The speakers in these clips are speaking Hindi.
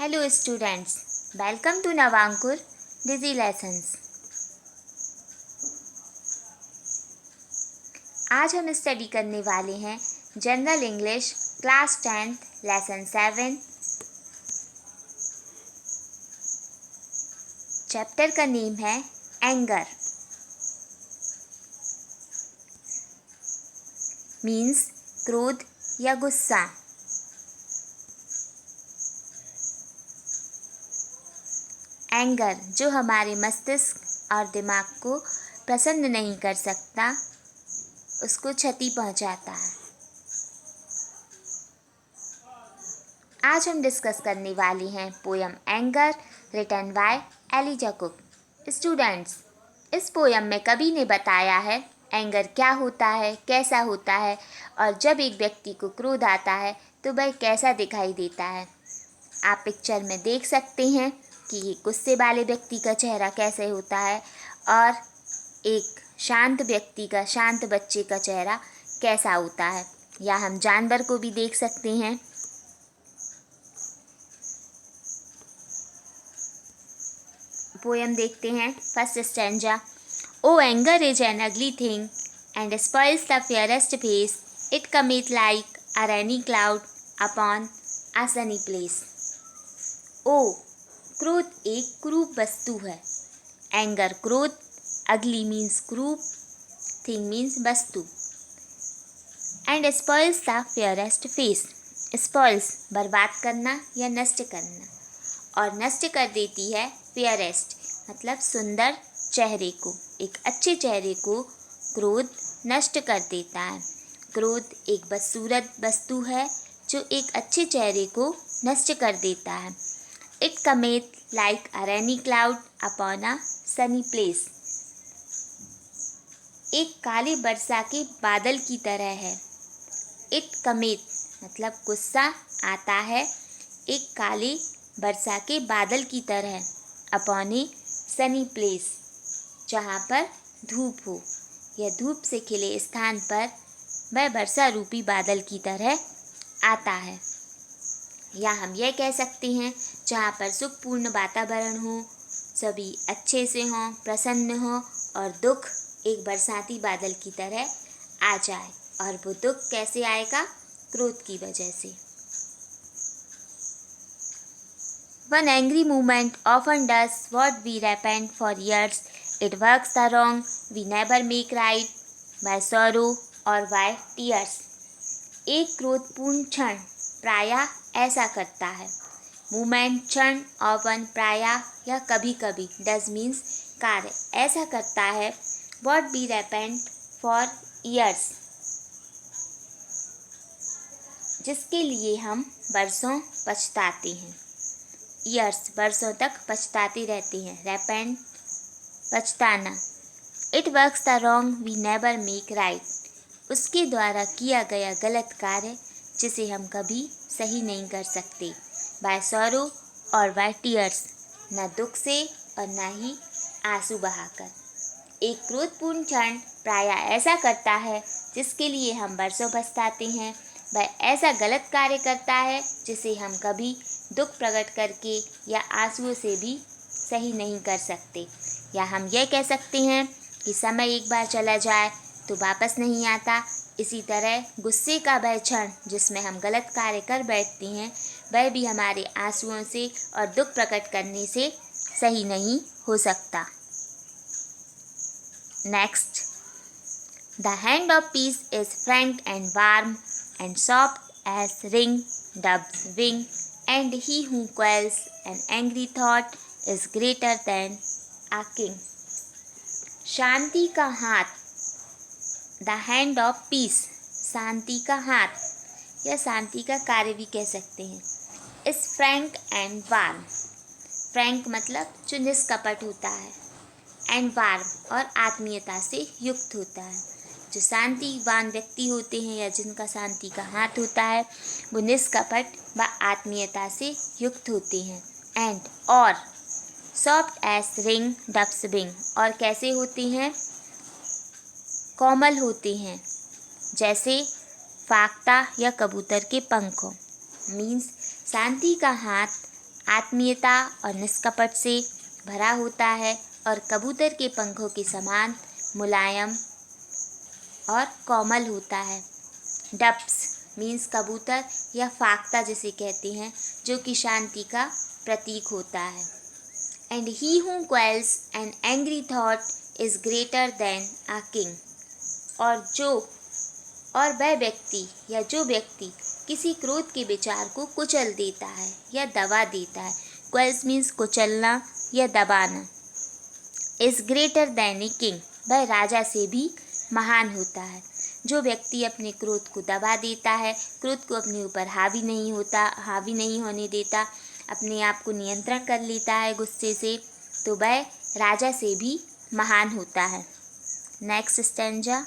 Hello students, welcome to Navankur Dizzy Lessons। आज हम स्टडी करने वाले हैं general English class 10th lesson 7। Chapter का नेम है एंगर। मीन्स क्रोध या गुस्सा। एंगर जो हमारे मस्तिष्क और दिमाग को प्रसन्न नहीं कर सकता, उसको क्षति पहुंचाता है। आज हम डिस्कस करने वाले हैं poem anger written by Eliza Cook. Students, इस पोयम में कवि ने बताया है एंगर क्या होता है, कैसा होता है और जब एक व्यक्ति को क्रोध आता है तो वह कैसा दिखाई देता है। आप पिक्चर में देख सकते हैं कि ये गुस्से वाले व्यक्ति का चेहरा कैसे होता है और एक शांत व्यक्ति का, शांत बच्चे का चेहरा कैसा होता है। या हम जानवर को भी देख सकते हैं। पोयम देखते हैं। First stanza. O anger is an ugly thing and spoils the fairest face, it commit like a rainy cloud upon a sunny place. ओ क्रोध एक क्रूप वस्तु है। एंगर क्रोध, अगली मीन्स क्रूप, थिंग मीन्स वस्तु। And spoils the fairest face, spoils बर्बाद करना या नष्ट करना, और नष्ट कर देती है फेयरेस्ट मतलब सुंदर चेहरे को। एक अच्छे चेहरे को क्रोध नष्ट कर देता है। क्रोध एक बदसूरत वस्तु है जो एक अच्छे चेहरे को नष्ट कर देता है। It commit like a rainy cloud upon a sunny place, एक काले वर्षा के बादल की तरह है। इट कमेट मतलब गुस्सा आता है एक काले वर्षा के बादल की तरह, अपॉन ए सनी प्लेस जहाँ पर धूप हो या धूप से खिले स्थान पर वह वर्षा रूपी बादल की तरह आता है। या हम यह कह सकते हैं जहाँ पर सुखपूर्ण वातावरण हो, सभी अच्छे से हों, प्रसन्न हों और दुख एक बरसाती बादल की तरह आ जाए। और वो दुख कैसे आएगा? क्रोध की वजह से। One angry moment often does what we repent for years. It works the wrong we never make right by sorrow or by tears. एक क्रोधपूर्ण क्षण प्रायः ऐसा करता है। मूवमेंट क्षण, ऑफन प्रायः या कभी कभी, डज मीन्स कार्य, ऐसा करता है वॉट बी रेपेंट फॉर ईयर्स जिसके लिए हम वर्षों पछताते हैं। ईयर्स वर्षों तक पछताते रहते हैं। रेपेंट पछताना। It works the wrong we never make right, उसके द्वारा किया गया गलत कार्य जिसे हम कभी सही नहीं कर सकते। बाय सॉरो और बाय टीयर्स, न दुख से और न ही आंसू बहाकर। एक क्रोधपूर्ण क्षण प्रायः ऐसा करता है जिसके लिए हम वर्षों पछताते हैं। वह ऐसा गलत कार्य करता है जिसे हम कभी दुख प्रकट करके या आंसुओं से भी सही नहीं कर सकते। या हम यह कह सकते हैं कि समय एक बार चला जाए तो वापस नहीं आता। इसी तरह गुस्से का वह क्षण जिसमें हम गलत कार्य कर बैठते हैं, वह भी हमारे आंसुओं से और दुख प्रकट करने से सही नहीं हो सकता। Next. The hand of peace is Frank and warm and soft as ring dove's wing, and he who quells an angry thought is greater than a king. शांति का हाथ, द हैंड ऑफ पीस, शांति का हाथ या शांति का कार्य भी कह सकते हैं। इस फ्रैंक एंड वार्म, फ्रैंक मतलब जो निष्कपट होता है, एंड वार्म और आत्मीयता से युक्त होता है। जो शांतिवान व्यक्ति होते हैं या जिनका शांति का हाथ होता है, वो निष्कपट व आत्मीयता से युक्त होते हैं। एंड और soft S ring dubs wing, और कैसे होते हैं? कोमल होते हैं जैसे फाख्ता या कबूतर के पंखों। मीन्स शांति का हाथ आत्मीयता और निष्कपट से भरा होता है और कबूतर के पंखों के समान मुलायम और कोमल होता है। डप्स मीन्स कबूतर या फाख्ता जिसे कहते हैं, जो कि शांति का प्रतीक होता है। And he who क्वेल्स an angry thought is greater than a king. और वह व्यक्ति या जो व्यक्ति किसी क्रोध के विचार को कुचल देता है या दबा देता है, क्वेल्स मीन्स कुचलना या दबाना, is greater than a king, वह राजा से भी महान होता है। जो व्यक्ति अपने क्रोध को दबा देता है, क्रोध को अपने ऊपर हावी नहीं होने देता, अपने आप को नियंत्रण कर लेता है गुस्से से, तो वह राजा से भी महान होता है। Next stanza.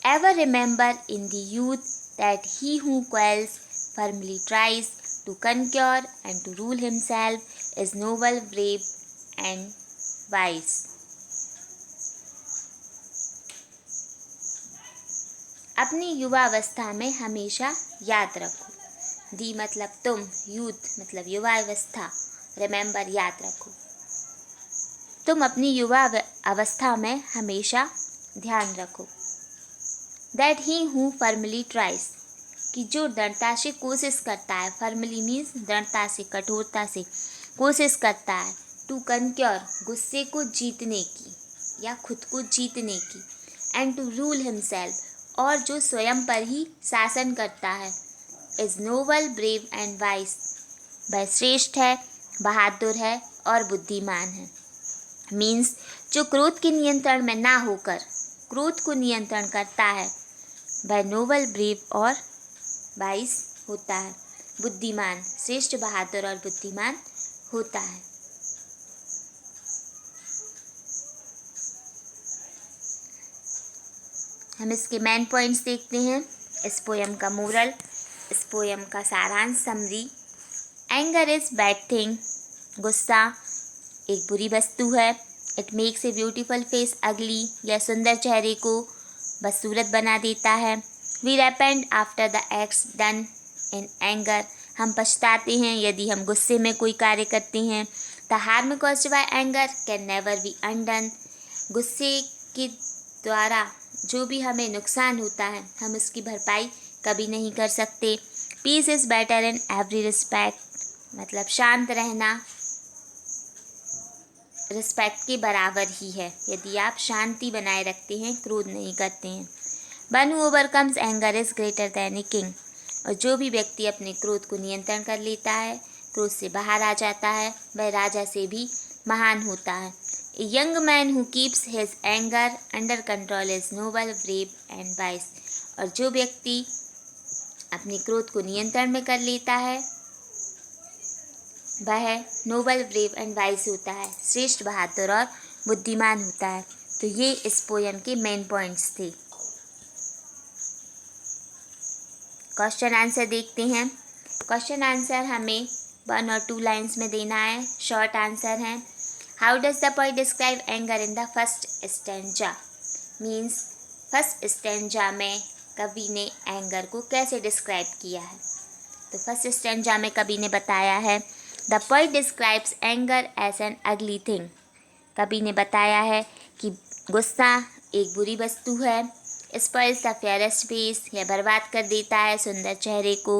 Ever remember in the youth that he who क्वेल्स firmly tries to conquer and to rule himself is noble, brave and wise. अपनी युवावस्था में हमेशा याद रखो। दी मतलब तुम, यूथ मतलब युवावस्था, रिमेंबर याद रखो। तुम अपनी युवा अवस्था में हमेशा ध्यान रखो। That he who firmly tries, कि जो दृढ़ता से कोशिश करता है, फर्मली मीन्स दृढ़ता से, कठोरता से कोशिश करता है, टू कंक्योर गुस्से को जीतने की या खुद को जीतने की, एंड टू रूल हिमसेल्फ और जो स्वयं पर ही शासन करता है, is noble, brave and wise, वह श्रेष्ठ है, बहादुर है और बुद्धिमान है। मीन्स जो क्रोध के नियंत्रण में ना होकर क्रोध को नियंत्रण करता है, वह नोबल, ब्रेव और वाइज होता है, बुद्धिमान, श्रेष्ठ, बहादुर और बुद्धिमान होता है। हम इसके मेन पॉइंट्स देखते हैं। इस पोयम का मोरल, इस पोयम का सारांश, summary. Anger is bad thing, गुस्सा एक बुरी वस्तु है। It makes a beautiful face ugly, यह सुंदर चेहरे को बदसूरत बना देता है। We repent after the acts done in anger, हम पछताते हैं यदि हम गुस्से में कोई कार्य करते हैं। The harm caused by anger can never be undone, गुस्से के द्वारा जो भी हमें नुकसान होता है, हम उसकी भरपाई कभी नहीं कर सकते। Peace is better in every respect, मतलब शांत रहना रिस्पेक्ट के बराबर ही है, यदि आप शांति बनाए रखते हैं, क्रोध नहीं करते हैं। One who overcomes anger is greater than a king, और जो भी व्यक्ति अपने क्रोध को नियंत्रण कर लेता है, क्रोध से बाहर आ जाता है, वह राजा से भी महान होता है। A young man who keeps his anger under control is noble, brave and wise, और जो व्यक्ति अपने क्रोध को नियंत्रण में कर लेता है, वह नोबल, ब्रेव एंड वाइज होता है, श्रेष्ठ, बहादुर और बुद्धिमान होता है। तो ये इस पोयम के मेन पॉइंट्स थे। क्वेश्चन आंसर देखते हैं। क्वेश्चन आंसर हमें 1 और 2 लाइन्स में देना है। शॉर्ट आंसर है, how does the poet describe anger in the first stanza, means first stanza में कवि ने एंगर को कैसे डिस्क्राइब किया है। तो फर्स्ट स्टैंजा में कवि ने बताया है, the poet describes anger as an ugly thing, कवि ने बताया है कि गुस्सा एक बुरी वस्तु है। स्पॉइल्स द फेयरेस्ट फेस, यह बर्बाद कर देता है सुंदर चेहरे को।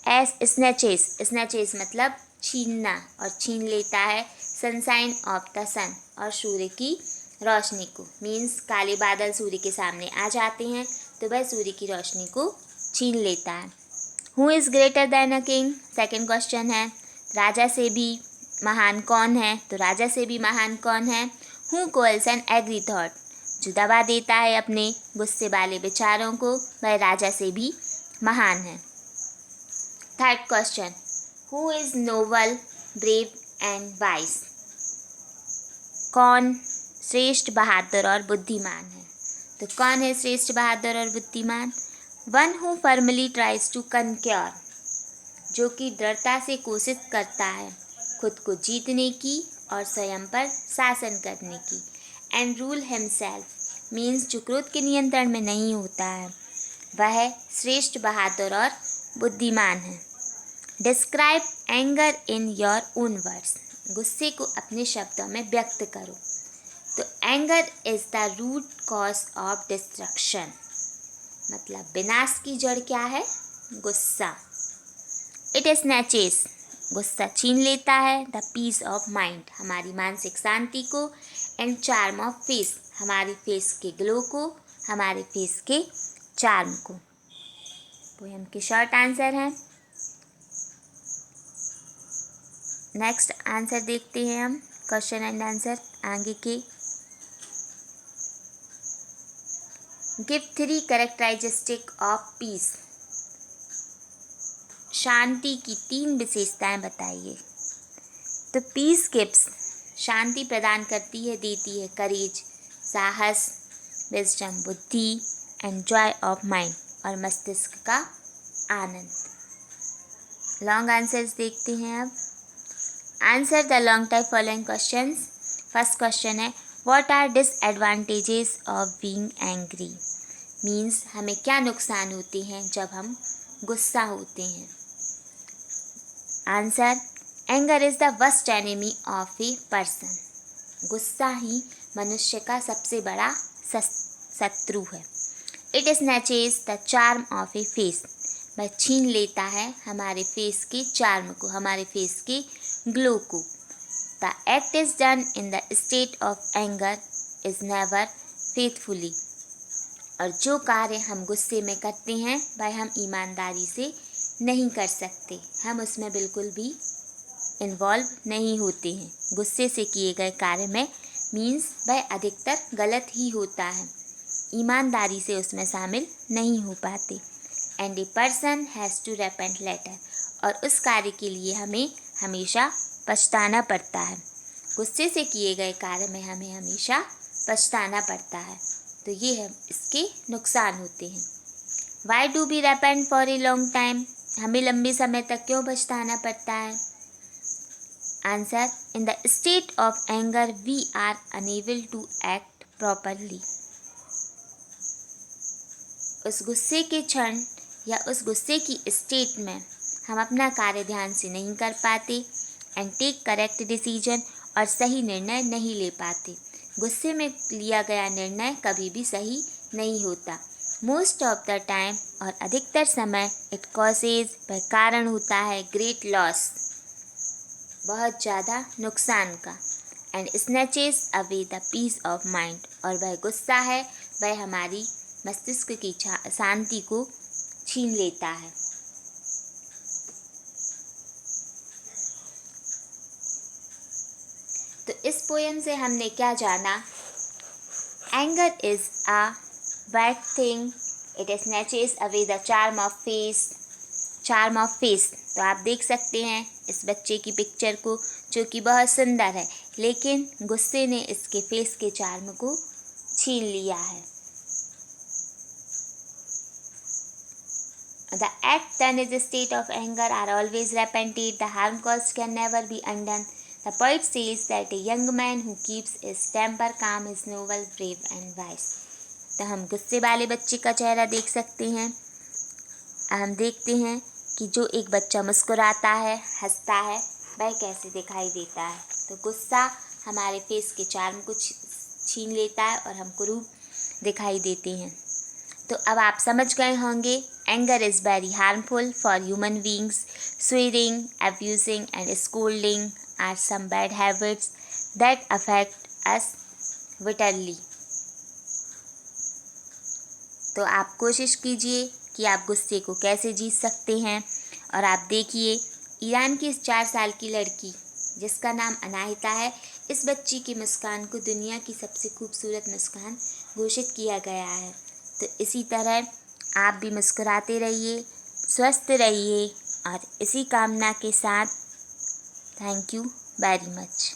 एस स्नैचेस मतलब छीनना और छीन लेता है सनशाइन ऑफ द सन, और सूर्य की रोशनी को, मीन्स काले बादल सूर्य के सामने आ जाते हैं तो वह सूर्य की रोशनी को छीन लेता है। Who is greater than a king, second question है, राजा से भी महान कौन है, तो राजा से भी महान कौन है। Who calls an angry thought, जो दबा देता है अपने गुस्से वाले विचारों को, वह राजा से भी महान है। Third question, who is noble, brave and wise, कौन श्रेष्ठ, बहादुर और बुद्धिमान है। तो कौन है श्रेष्ठ, बहादुर और बुद्धिमान। One who firmly tries to conquer, जो कि दृढ़ता से कोशिश करता है खुद को जीतने की और स्वयं पर शासन करने की। एंड रूल हिमसेल्फ मीन्स जो क्रोध के नियंत्रण में नहीं होता है, वह श्रेष्ठ, बहादुर और बुद्धिमान है। Describe anger in your own words. गुस्से को अपने शब्दों में व्यक्त करो। तो anger is the root cause of destruction, मतलब विनाश की जड़ क्या है? गुस्सा। इट स्नैचेस, गुस्सा छीन लेता है, द पीस ऑफ माइंड, हमारी मानसिक शांति को, एंड चार्म ऑफ फेस, हमारी फेस के ग्लो को, हमारे फेस के चार्म को। पोएम के शॉर्ट आंसर हैं। नेक्स्ट आंसर देखते हैं हम, क्वेश्चन एंड आंसर आगे के। गिव 3 कैरेक्टरिस्टिक ऑफ पीस, शांति की 3 विशेषताएं बताइए। तो पीस गिव्स, शांति प्रदान करती है, देती है करेज, साहस, विजडम बुद्धि, एंड जॉय ऑफ माइंड, और मस्तिष्क का आनंद। लॉन्ग आंसर्स देखते हैं अब। Answer the long type following questions. First question है, what are disadvantages of being angry, means हमें क्या नुकसान होते हैं जब हम गुस्सा होते हैं। Answer, anger is the worst enemy of a person, गुस्सा ही मनुष्य का सबसे बड़ा शत्रु है। It snatches the charm of a face, वह छीन लेता है हमारे फेस के चार्म को, हमारे फेस के ग्लो को। The act is done in the state of anger is never faithfully, और जो कार्य हम गुस्से में करते हैं वह हम ईमानदारी से नहीं कर सकते, हम उसमें बिल्कुल भी इन्वॉल्व नहीं होते हैं। गुस्से से किए गए कार्य में मीन्स वह अधिकतर गलत ही होता है, ईमानदारी से उसमें शामिल नहीं हो पाते। And a person has to repent later, और उस कार्य के लिए हमें हमेशा पछताना पड़ता है। गुस्से से किए गए कार्य में हमें हमेशा पछताना पड़ता है, तो ये है इसके नुकसान होते हैं। Why do we repent for a long time, हमें लंबे समय तक क्यों पछताना पड़ता है। Answer, in the state of anger we are unable to act properly, उस गुस्से के क्षण या उस गुस्से की स्टेट में हम अपना कार्य ध्यान से नहीं कर पाते, एंड टेक करेक्ट डिसीजन, और सही निर्णय नहीं ले पाते। गुस्से में लिया गया निर्णय कभी भी सही नहीं होता। मोस्ट ऑफ द टाइम, और अधिकतर समय, इट कॉजेज, वह कारण होता है, ग्रेट लॉस, बहुत ज़्यादा नुकसान का, and snatches away the peace of mind, और वह गुस्सा है वह हमारी मस्तिष्क की शांति को छीन लेता है। तो इस पोएम से हमने क्या जाना? Anger is a bad thing, it snatches away the charm of face. तो आप देख सकते हैं इस बच्चे की पिक्चर को, जो कि बहुत सुंदर है, लेकिन गुस्से ने इसके फेस के चार्म को छीन लिया है। The act done in the state of anger are always repented. The harm caused can never be undone. The poet says that a young man who keeps his temper calm is noble, brave and wise. तो हम गुस्से वाले बच्चे का चेहरा देख सकते हैं। हम देखते हैं कि जो एक बच्चा मुस्कुराता है, हंसता है, वह कैसे दिखाई देता है। तो गुस्सा हमारे फेस के चार्म को छीन लेता है और हम कुरूप दिखाई देते हैं। तो अब आप समझ गए होंगे, anger is very harmful for human beings. Swearing, abusing and scolding are some bad habits that affect us bitterly. तो आप कोशिश कीजिए कि आप गुस्से को कैसे जीत सकते हैं। और आप देखिए, ईरान की इस 4 साल की लड़की जिसका नाम अनाहिता है, इस बच्ची की मुस्कान को दुनिया की सबसे खूबसूरत मुस्कान घोषित किया गया है। तो इसी तरह आप भी मुस्कुराते रहिए, स्वस्थ रहिए, और इसी कामना के साथ थैंक यू वेरी मच।